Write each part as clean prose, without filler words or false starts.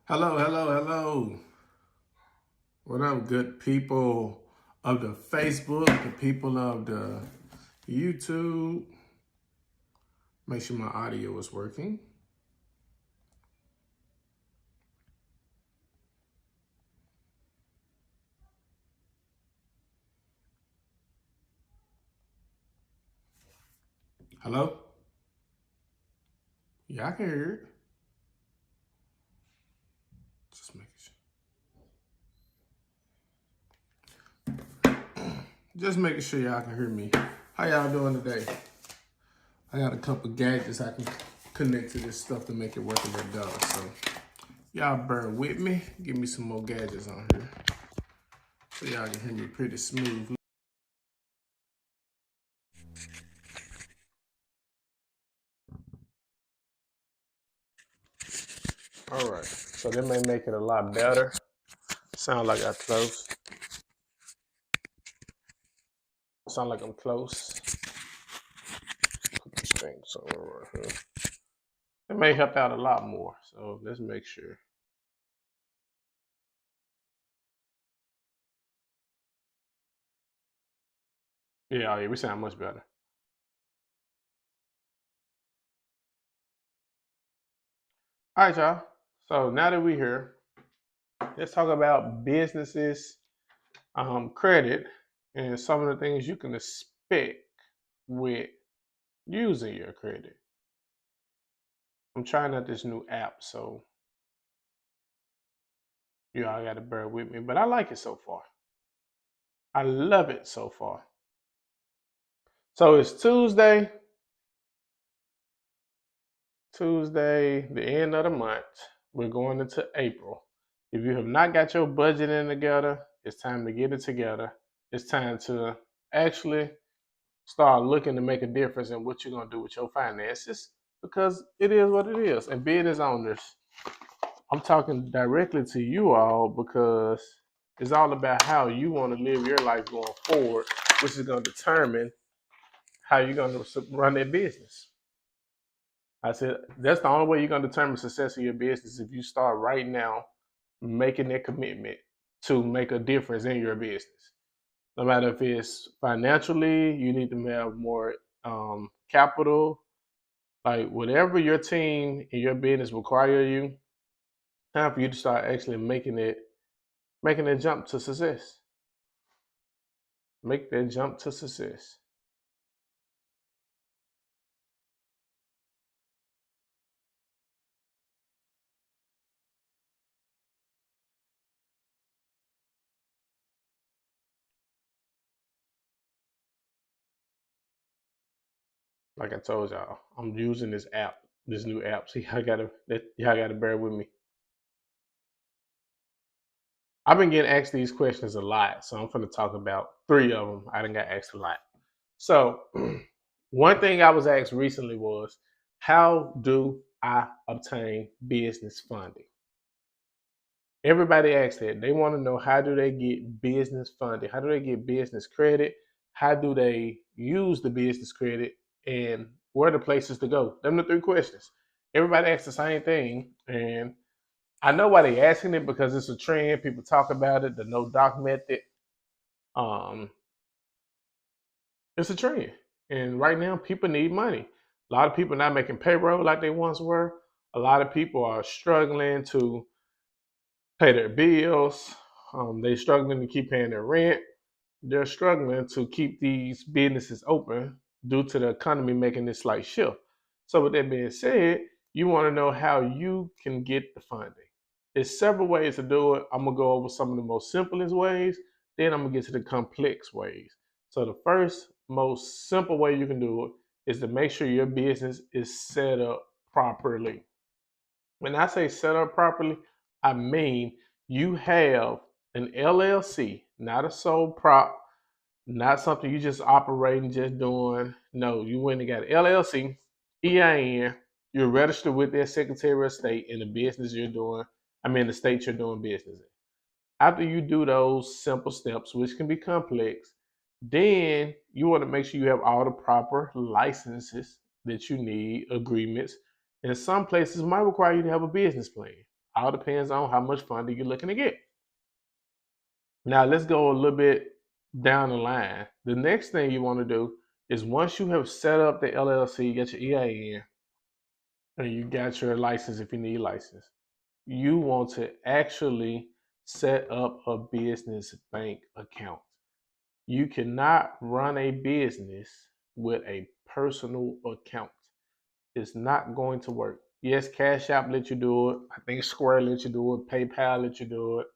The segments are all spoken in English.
Hello, hello, hello. What up, good people of the Facebook, the people of the YouTube? Make sure my audio is working. Hello? Yeah, I can hear it. Just making sure. Just making sure y'all can hear me. How y'all doing today? I got a couple gadgets I can connect to this stuff to make it work a little better. So y'all bear with me. Give me some more gadgets on here so y'all can hear me pretty smooth. All right, so that may make it a lot better. Sound like I close. Sound like I'm close. Put this thing somewhere right here. It may help out a lot more. So let's make sure. Yeah, oh yeah, we sound much better. All right, y'all. So now that we're here, let's talk about businesses, credit, and some of the things you can expect with using your credit. I'm trying out this new app, so you all got to bear with me, but I like it so far. I love it so far. So it's Tuesday, the end of the month. We're going into April. If you have not got your budget in together, it's time to get it together. It's time to actually start looking to make a difference in what you're going to do with your finances because it is what it is. And business owners, I'm talking directly to you all because it's all about how you want to live your life going forward, which is going to determine how you're going to run that business. I said that's the only way you're gonna determine success in your business if you start right now making that commitment to make a difference in your business. No matter if it's financially, you need to have more capital, like whatever your team and your business require you, time for you to start actually making that jump to success. Make that jump to success. Like I told y'all, I'm using this app, this new app. See, y'all gotta bear with me. I've been getting asked these questions a lot, so I'm going to talk about three of them. I didn't get asked a lot. So, one thing I was asked recently was, how do I obtain business funding? Everybody asks that. They want to know how do they get business funding? How do they get business credit? How do they use the business credit? And where are the places to go? Them are the three questions. Everybody asks the same thing, and I know why they asking it because it's a trend. People talk about it. The no doc method. Um, it's a trend, and right now people need money. A lot of people not making payroll like they once were. A lot of people are struggling to pay their bills. They're struggling to keep paying their rent. They're struggling to keep these businesses open due to the economy making this slight shift. So, with that being said, you want to know how you can get the funding. There's several ways to do it. I'm gonna go over some of the most simplest ways. Then I'm gonna get to the complex ways. So the first most simple way you can do it is to make sure your business is set up properly. When I say set up properly, I mean you have an LLC, not a sole prop, not something you just operating, just doing. No, you went and got an LLC, EIN. You're registered with their Secretary of State in the business you're doing. I mean, the state you're doing business in. After you do those simple steps, which can be complex, then you want to make sure you have all the proper licenses that you need, agreements. And some places might require you to have a business plan. All depends on how much funding you're looking to get. Now let's go a little bit down the line. The next thing you want to do is once you have set up the LLC, you get your EIN, and you got your license if you need license, you want to actually set up a business bank account. You cannot run a business with a personal account. It's not going to work. Yes, Cash App let you do it. I think Square let you do it. PayPal let you do it.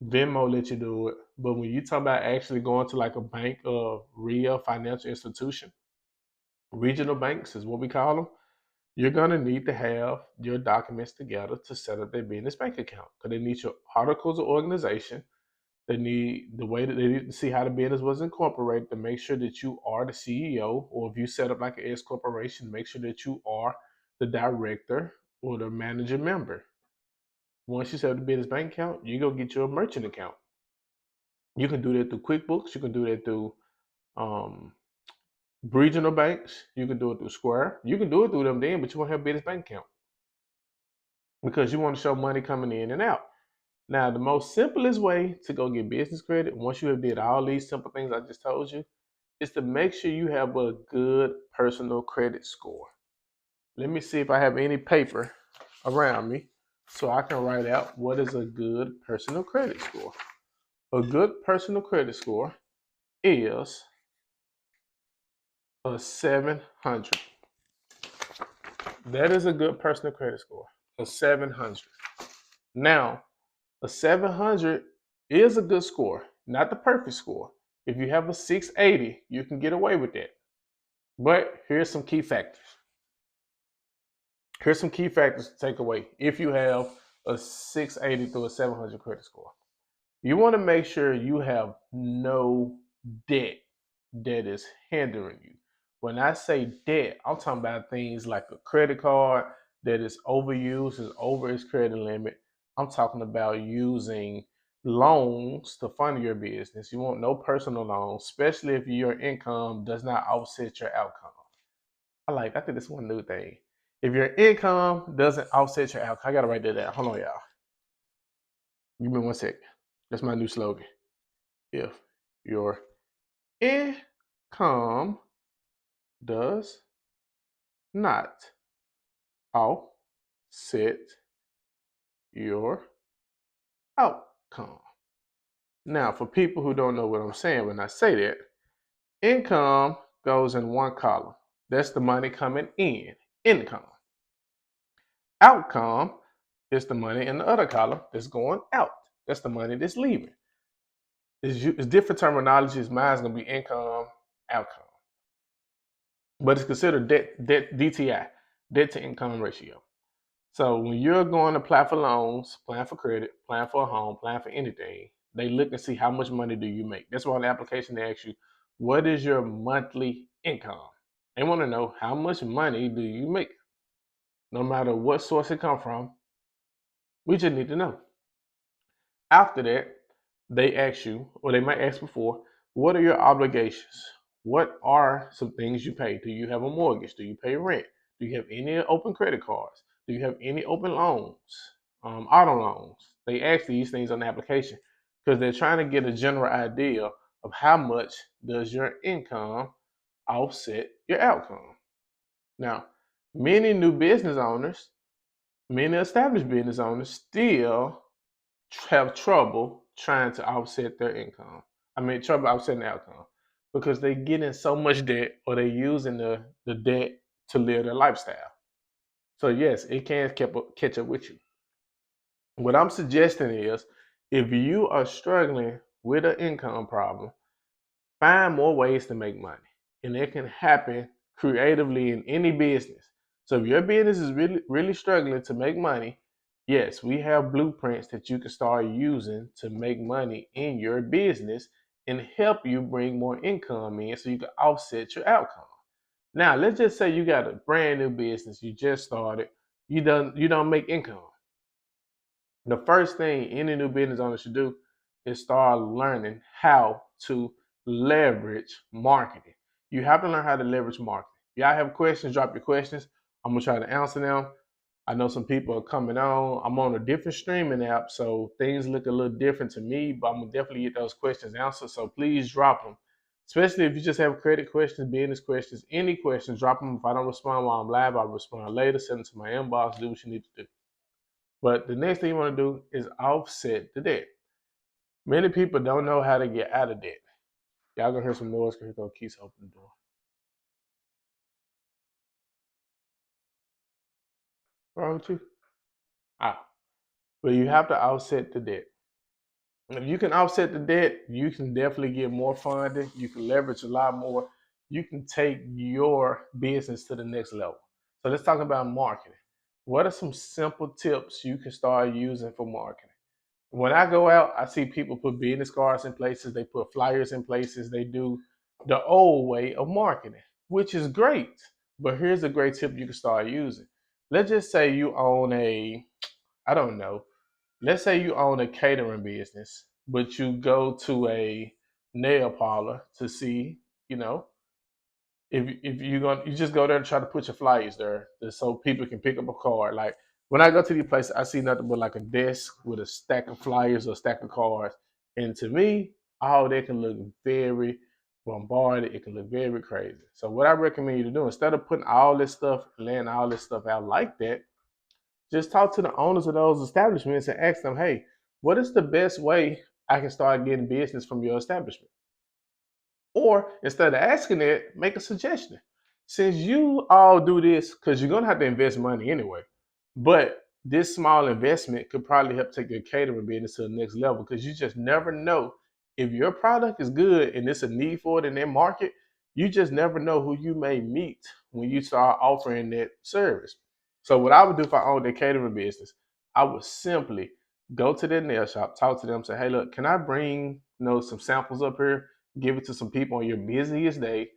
Venmo let you do it. But when you talk about actually going to like a bank or real financial institution, regional banks is what we call them, you're going to need to have your documents together to set up their business bank account because they need your articles of organization. They need the way that they need to see how the business was incorporated to make sure that you are the CEO, or if you set up like an S corporation, make sure that you are the director or the manager member. Once you set up the business bank account, you go get your merchant account. You can do that through QuickBooks. You can do that through um, regional banks. You can do it through Square. You can do it through them then, but you want to have a business bank account because you want to show money coming in and out. Now, the most simplest way to go get business credit, once you have did all these simple things I just told you, is to make sure you have a good personal credit score. Let me see if I have any paper around me so I can write out what is a good personal credit score. A good personal credit score is a 700. That is a good personal credit score, a 700. Now, a 700 is a good score, not the perfect score. If you have a 680, you can get away with that. But here's some key factors. Here's some key factors to take away if you have a 680 through a 700 credit score. You want to make sure you have no debt that is hindering you. When I say debt, I'm talking about things like a credit card that is overused, is over its credit limit. I'm talking about using loans to fund your business. You want no personal loans, especially if your income does not offset your outcome. I think this one new thing. If your income doesn't offset your outcome, I gotta write that down. Hold on, y'all. Give me 1 second. That's my new slogan. If your income does not offset your outcome. Now, for people who don't know what I'm saying when I say that, income goes in one column. That's the money coming in, income. Outcome is the money in the other column that's going out. That's the money that's leaving. It's different terminologies. Mine's gonna be income, outcome, but it's considered debt DTI, debt to income ratio. So when you're going to apply for loans, plan for credit, plan for a home, plan for anything, they look and see how much money do you make. That's why on the application they ask you, what is your monthly income? They want to know how much money do you make, no matter what source it come from. We just need to know. After that, they ask you, or they might ask before, what are your obligations? What are some things you pay? Do you have a mortgage? Do you pay rent? Do you have any open credit cards? Do you have any open loans, auto loans? They ask these things on the application because they're trying to get a general idea of how much does your income offset your outcome. Now, many new business owners, many established business owners still have trouble trying to offset their income. Trouble offsetting the outcome because they get in so much debt or they're using the debt to live their lifestyle. So yes, it can catch up with you. What I'm suggesting is if you are struggling with an income problem, find more ways to make money. And it can happen creatively in any business. So if your business is really struggling to make money, yes, we have blueprints that you can start using to make money in your business and help you bring more income in so you can offset your outcome. Now, let's just say you got a brand new business, you just started, you don't make income. The first thing any new business owner should do is start learning how to leverage marketing. You have to learn how to leverage marketing. Y'all have questions, drop your questions. I'm gonna try to answer them. I know some people are coming on. I'm on a different streaming app, so things look a little different to me, but I'm gonna definitely get those questions answered. So please drop them. Especially if you just have credit questions, business questions, any questions, drop them. If I don't respond while I'm live, I'll respond later. Send them to my inbox, do what you need to do. But the next thing you want to do is offset the debt. Many people don't know how to get out of debt. Y'all gonna hear some noise because here go Keith open the door. What's wrong with you? Ah, but you have to offset the debt. If you can offset the debt, you can definitely get more funding. You can leverage a lot more. You can take your business to the next level. So let's talk about marketing. What are some simple tips you can start using for marketing? When I go out, I see people put business cards in places, they put flyers in places, they do the old way of marketing, which is great. But here's a great tip you can start using. Let's just say you own I don't know, let's say you own a catering business, but you go to a nail parlor to see, you know, if you're going, you just go there and try to put your flyers there so people can pick up a card. Like when I go to these places, I see nothing but like a desk with a stack of flyers or a stack of cards, and to me, all that can look very bombarded. It can look very crazy. So what I recommend you to do, instead of putting all this stuff, laying all this stuff out like that, just talk to the owners of those establishments and ask them, hey, what is the best way I can start getting business from your establishment? Or instead of asking it, make a suggestion. Since you all do this, because you're gonna have to invest money anyway, but this small investment could probably help take your catering business to the next level because you just never know if your product is good and there's a need for it in their market. You just never know who you may meet when you start offering that service. So what I would do if I owned a catering business, I would simply go to their nail shop, talk to them, say, hey, look, can I bring some samples up here? Give it to some people on your busiest day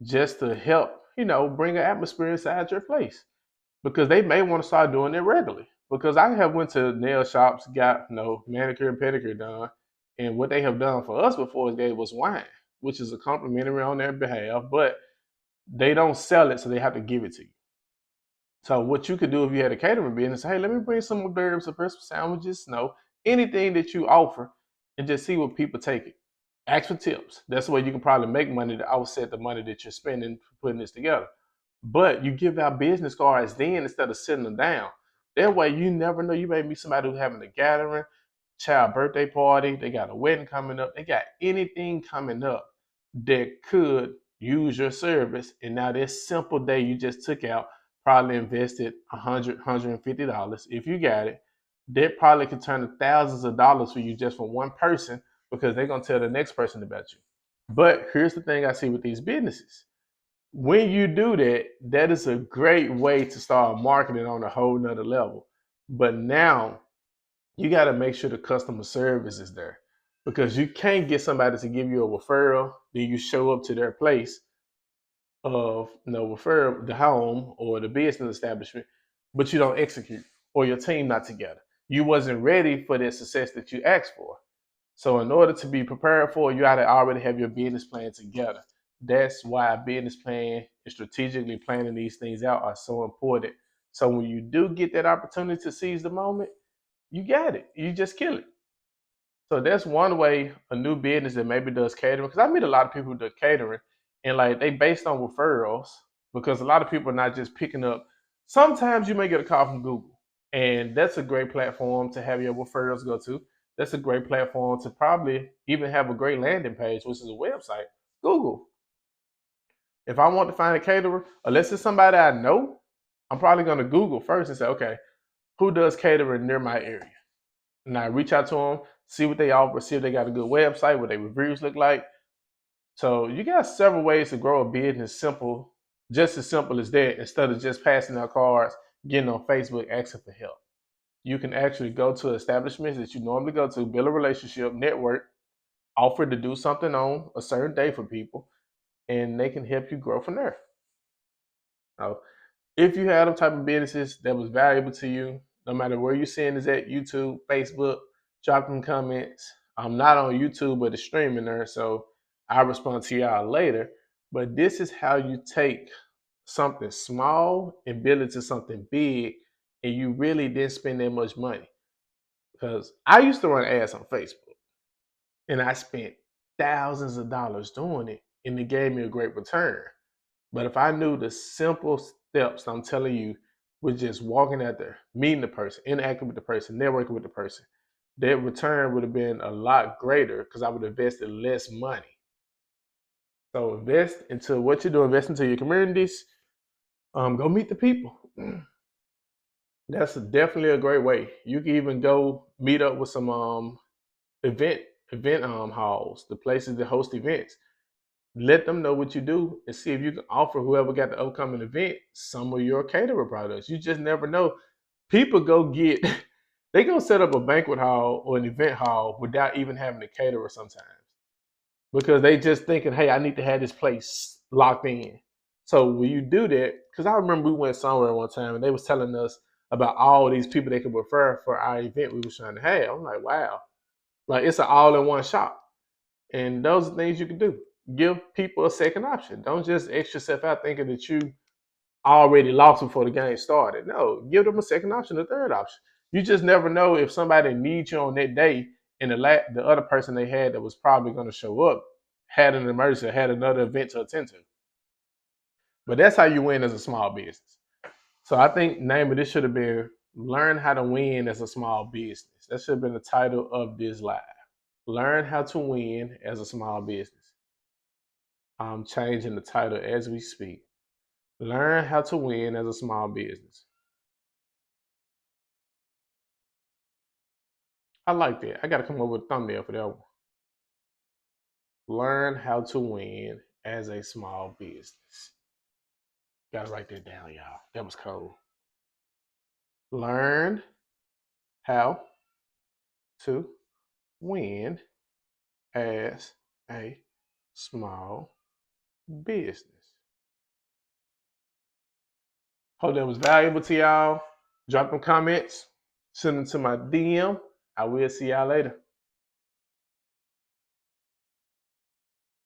just to help, bring an atmosphere inside your place. Because they may want to start doing it regularly. Because I have went to nail shops, got manicure and pedicure done, and what they have done for us before is gave us wine, which is a complimentary on their behalf, but they don't sell it, so they have to give it to you. So what you could do if you had a catering business, hey, let me bring some hors d'oeuvres, some sandwiches, anything that you offer, and just see what people take it. Ask for tips. That's the way you can probably make money to offset the money that you're spending for putting this together. But you give out business cards then instead of sitting them down. That way you never know. You may meet somebody who's having a gathering, child birthday party, they got a wedding coming up, they got anything coming up that could use your service. And now this simple day you just took out, probably invested $150 if you got it. That probably could turn to thousands of dollars for you just for one person because they're gonna tell the next person about you. But here's the thing I see with these businesses. When you do that, that is a great way to start marketing on a whole nother level. But now you got to make sure the customer service is there because you can't get somebody to give you a referral, then you show up to their place of refer the home or the business establishment, but you don't execute or your team not together. You wasn't ready for the success that you asked for. So in order to be prepared for it, you got to already have your business plan together. That's why a business plan and strategically planning these things out are so important. So when you do get that opportunity to seize the moment, you got it. You just kill it. So that's one way a new business that maybe does catering. Because I meet a lot of people who do catering and like they based on referrals because a lot of people are not just picking up. Sometimes you may get a call from Google, and that's a great platform to have your referrals go to. That's a great platform to probably even have a great landing page, which is a website. Google. If I want to find a caterer, unless it's somebody I know, I'm probably going to Google first and say, okay, who does catering near my area? And I reach out to them, see what they offer, see if they got a good website, what their reviews look like. So you got several ways to grow a business simple, just as simple as that, instead of just passing out cards, getting on Facebook, asking for help. You can actually go to establishments that you normally go to, build a relationship, network, offer to do something on a certain day for people, and they can help you grow from there. So if you have them type of businesses that was valuable to you, no matter where you're seeing this at, YouTube, Facebook, drop them comments. I'm not on YouTube, but it's streaming there, so I'll respond to y'all later. But this is how you take something small and build it to something big and you really didn't spend that much money. Because I used to run ads on Facebook, and I spent thousands of dollars doing it, and it gave me a great return. But if I knew the simple steps I'm telling you was just walking out there, meeting the person, interacting with the person, networking with the person, that return would have been a lot greater because I would have invested less money. So invest into what you do, invest into your communities, go meet the people. That's definitely a great way. You can even go meet up with some event event halls, the places that host events. Let them know what you do and see if you can offer whoever got the upcoming event some of your caterer products. You just never know. People go get they go set up a banquet hall or an event hall without even having a caterer sometimes because they just thinking, hey, I need to have this place locked in. So when you do that, because I remember we went somewhere one time and they was telling us about all these people they could refer for our event we was trying to have. I'm like, wow, like it's an all-in-one shop, and those are things you can do. Give people a second option. Don't just X yourself out thinking that you already lost before the game started. No, give them a second option, a third option. You just never know if somebody needs you on that day and the other person they had that was probably going to show up had an emergency, had another event to attend to. But that's how you win as a small business. So I think name of this should have been Learn How to Win as a Small Business. That should have been the title of this live. Learn how to win as a small business. I'm changing the title as we speak. Learn how to win as a small business. I like that. I got to come up with a thumbnail for that one. Learn how to win as a small business. Got to write that down, y'all. That was cold. Learn how to win as a small business. Hope that was valuable to y'all. Drop them comments. Send them to my DM. I will see y'all later.